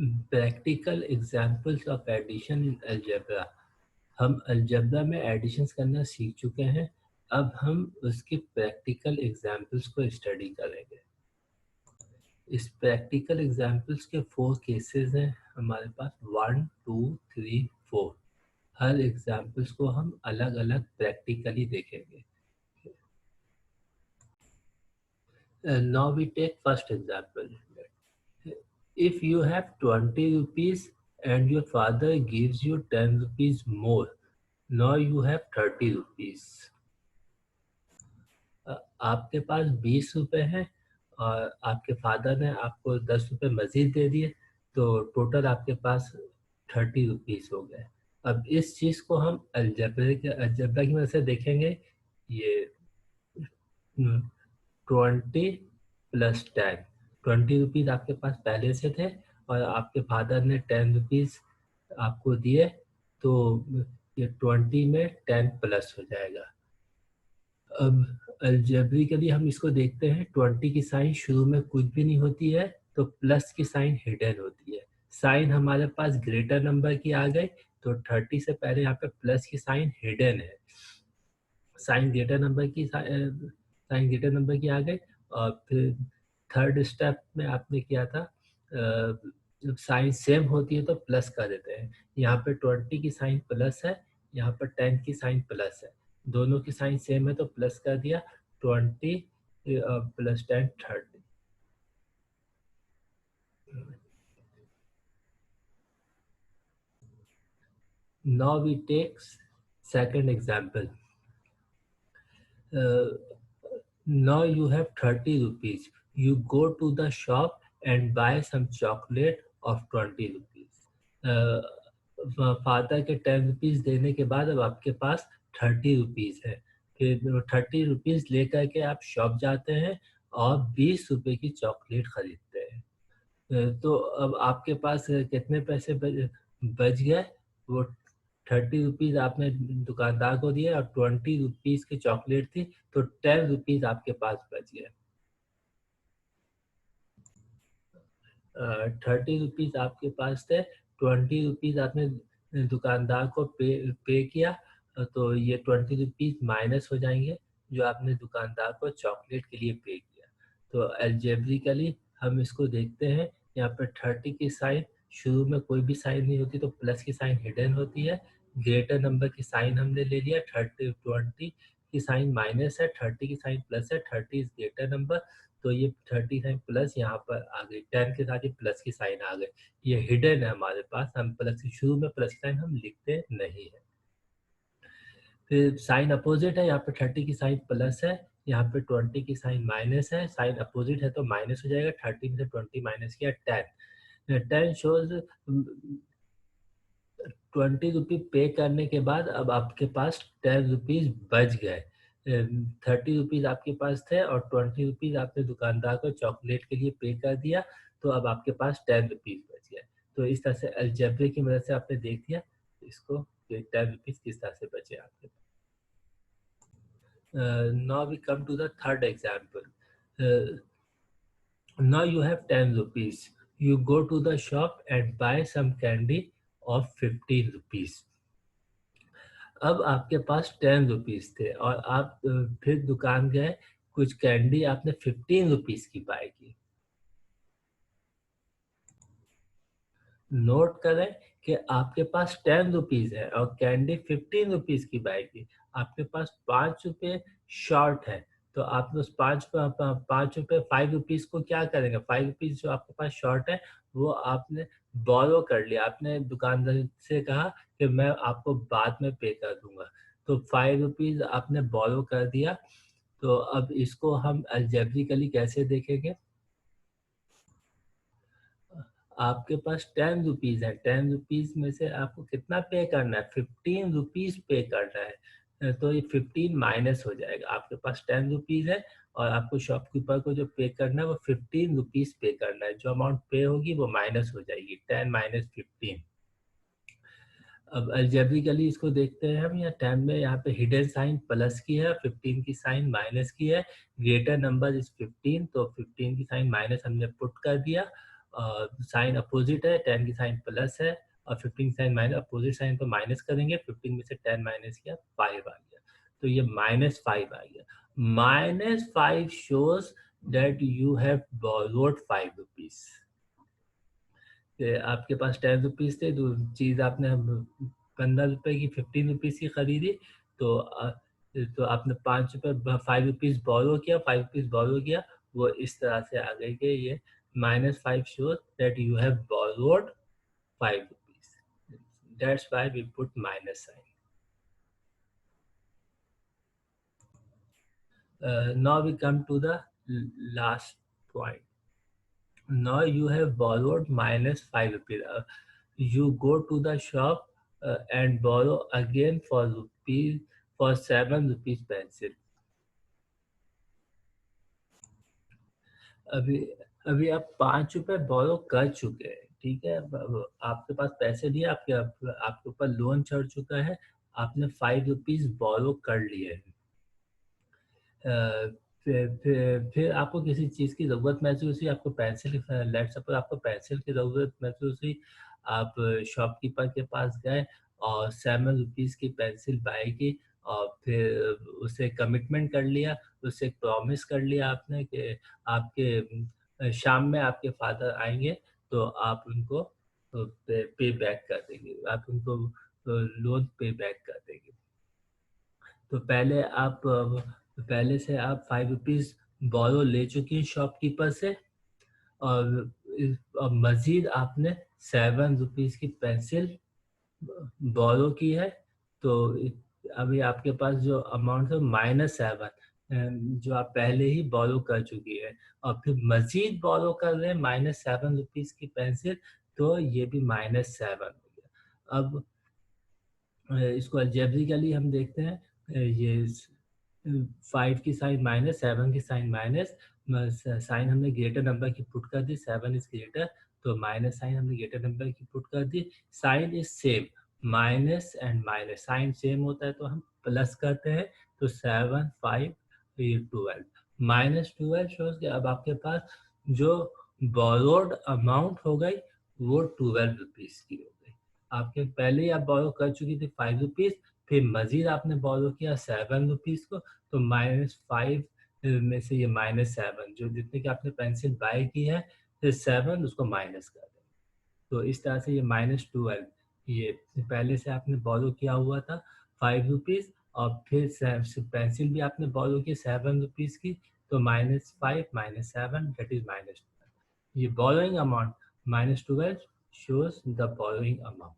Practical examples of addition in algebra. हम algebra में additions करना सीख चुके हैं, अब हम उसके प्रैक्टिकल एग्जाम्पल्स को स्टडी करेंगे। इस प्रैक्टिकल एग्जाम्पल्स के 4 केसेस हैं हमारे पास, 1, 2, 3, 4। हर एग्जाम्पल्स को हम अलग अलग प्रैक्टिकली देखेंगे। Now we take first example. If you have 20 rupees and your father gives you 10 rupees more, now you have 30 rupees. आपके पास 20 रुपए हैं और आपके फादर ने आपको 10 रुपए मजीद दे दिए, तो टोटल आपके पास 30 रुपीज हो गए। अब इस चीज को हम अलजेब्रा की मदद से देखेंगे। ये 20 प्लस 10, 20 रुपीज आपके पास पहले से थे और आपके फादर ने 10 रुपीज आपको दिए, तो ये 20 में 10 प्लस हो जाएगा। अब अलजेब्रिकली हम इसको देखते हैं, 20 की साइन शुरू में कुछ भी नहीं होती है, तो प्लस की साइन हिडन होती है। साइन हमारे पास ग्रेटर नंबर की आ गई, तो 30 से पहले यहाँ पे प्लस की साइन हिडन है। साइन ग्रेटर नंबर की आ गई, और फिर थर्ड स्टेप में आपने किया था, जब साइन सेम होती है तो प्लस कर देते हैं। यहाँ पे 20 की साइन प्लस है, यहाँ पर 10 की साइन प्लस है, दोनों की साइन सेम है तो प्लस कर दिया। 20 plus 10 30। Now we take second example. Now you have 30 rupees. You go to the shop and buy some chocolate of 20 rupees. Father के 10 रुपीज़ देने के बाद अब आपके पास 30 रुपीज़ है। फिर 30 रुपीज़ लेकर के आप शॉप जाते हैं और 20 रुपए की चॉकलेट खरीदते हैं। तो अब आपके पास कितने पैसे बच गए? वो 30 रुपीज़ आपने दुकानदार को दिए और 20 रुपीज़ की चॉकलेट थी, तो 10 रुपीज़ आपके पास बच गए। 30 रुपीज़ आपके पास थे, 20 रुपीज़ आपने दुकानदार को पे किया, तो ये 20 रुपीज़ माइनस हो जाएंगे जो आपने दुकानदार को चॉकलेट के लिए पे किया। तो अलजेब्रिकली हम इसको देखते हैं, यहाँ पर 30 की साइन शुरू में कोई भी साइन नहीं होती, तो प्लस की साइन हिडन होती है। ग्रेटर नंबर की साइन हमने ले लिया, 20 की साइन माइनस है, 30 की साइन प्लस है, 30 इज ग्रेटर नंबर, तो ये 30 साइन प्लस यहाँ पर आ गई, 10 के साथ ही प्लस की साइन आ गई। ये हिडन है हमारे पास, हम प्लस की शुरू में प्लस की साइन हम लिखते नहीं है। फिर साइन अपोजिट है, यहाँ पे 30 की साइन प्लस है, यहाँ पे 20 की साइन माइनस है। साइन अपोजिट है तो माइनस हो जाएगा, 30 में से 20 माइनस किया 10। 10 शोज 20 रुपीज पे करने के बाद अब आपके पास 10 रुपीज बच गए। 30 रुपीज आपके पास थे और 20 रुपीज आपने दुकानदार को चॉकलेट के लिए पे कर दिया, तो अब आपके पास 10 रुपीज बच गए। तो इस तरह से अलजेब्रे की मदद से आपने देख दिया इसको, 10 रुपीज किस तरह से बचे आपके पास। Now we come to the third example. Now you have 10 rupees. You go to the shop and buy some candy of 15 rupees. अब आपके पास 10 रुपीज थे और आप फिर दुकान गए, कुछ कैंडी आपने 15 रुपीज की बाय की। नोट करें कि आपके पास 10 रुपीज है और कैंडी 15 रुपीज की बाय की। आपके पास 5 रुपए शॉर्ट है, तो आप उस 5 रुपए 5 रुपीज को क्या करेंगे? 5 रुपीज जो आपके पास शॉर्ट है वो आपने बोरो कर लिया। आपने दुकानदार से कहा कि मैं आपको बाद में पे कर दूंगा, तो 5 रुपीज आपने बोरो कर दिया। तो अब इसको हम अलजेब्रिकली कैसे देखेंगे? आपके पास 10 रुपीज है, 10 रुपीज में से आपको कितना पे करना है? 15 रुपीज पे करना है, तो ये 15 माइनस हो जाएगा। आपके पास 10 रुपीज है और आपको शॉपकीपर को जो पे करना है वो 15 रुपीज पे करना है। जो अमाउंट पे होगी वो माइनस हो जाएगी, 10 माइनस 15। अब अलजेब्रिकली इसको देखते हैं हम। यहाँ 10 में यहाँ पे हिडन साइन प्लस की है, 15 की साइन माइनस की है। ग्रेटर नंबर इज 15, तो 15 की साइन माइनस हमने पुट कर दिया साइन अपोजिट है, 10 की साइन प्लस है और 15 की साइन माइनस, अपोजिट साइन तो माइनस करेंगे, 15 में से 10 माइनस किया 5 आ गया, तो ये -5 आ गया। -5 shows that you have borrowed 5 rupees। आपके पास 10 रुपीज थे, तो चीज़ आपने 15 रुपए की 15 रुपीज की खरीदी, तो तो आपने 5 रुपए 5 रुपीज बोरो किया, 5 रुपीज बोरो किया, वो इस तरह से आ गई कि ये -5 shows that you have borrowed 5 rupees। That's why we put minus sign। Now we come to the last point। Now you have borrowed -5 rupees। You go to the shop and borrow again for 7 rupees pencil। अभी अभी आप 5 रुपए बोरो कर चुके हैं, ठीक है। अब आपके पास पैसे दिए, आपके ऊपर लोन चढ़ चुका है, आपने 5 रुपीज बोरो कर लिए हैं। फिर आपको किसी चीज़ की ज़रूरत महसूस हुई, आपको पेंसिल, लेट्स सपोज आपको पेंसिल की ज़रूरत महसूस हुई, आप शॉपकीपर के पास गए और 7 रुपीज़ की पेंसिल बाय की और फिर उससे कमिटमेंट कर लिया, उससे एक प्रॉमिस कर लिया आपने कि आपके शाम में आपके फादर आएंगे तो आप उनको पे बैक कर देंगे, आप उनको लोन पे बैक कर देंगे। तो पहले से आप 5 रुपीज़ बोरो ले चुकी हैं शॉपकीपर से और और मज़ीद आपने 7 रुपीज़ की पेंसिल बोरो की है, तो अभी आपके पास जो अमाउंट है -7, जो आप पहले ही बोरो कर चुकी है और फिर मज़ीद बोरो कर रहे हैं -7 रुपीज़ की पेंसिल, तो ये भी -7 हो गया। अब इसको अलजेब्रिकली हम देखते हैं, ये 5 की साइन माइनस, 7 की साइन माइनस, साइन हमने ग्रेटर नंबर की पुट कर दी, 7 इज ग्रेटर, तो माइनस साइन हमने ग्रेटर नंबर की पुट कर दी, sign is same, minus and minus sign same होता है तो हम प्लस करते हैं, तो 7 5 ये 12, -12 शोज कि अब आपके पास जो बोरोड अमाउंट हो गई वो 12 रुपीज़ की हो गई। आपके पहले ही आप बोरो कर चुकी थी 5 रुपीज़, फिर मज़ीद आपने बोरो किया 7 रुपीज़ को, तो -5 में से ये -7 जो जितने की आपने पेंसिल बाय की है, फिर 7 उसको माइनस कर दें। तो इस तरह से ये -12, ये पहले से आपने बोरो किया हुआ था 5 रुपीज़ और फिर पेंसिल भी आपने बोरो की 7 रुपीज़ की, तो -5 -7 दैट इज़ -12। ये borrowing amount -12 shows the borrowing amount।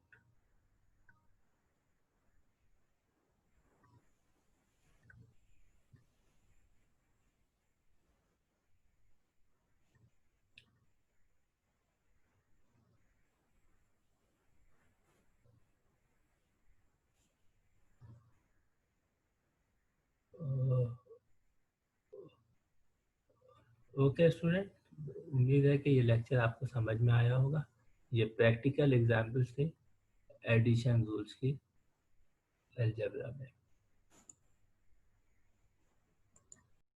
Okay student, उम्मीद है कि ये लेक्चर आपको समझ में आया होगा। ये प्रैक्टिकल एग्जाम्पल्स थे एडिशन रूल्स की अलजेब्रा में।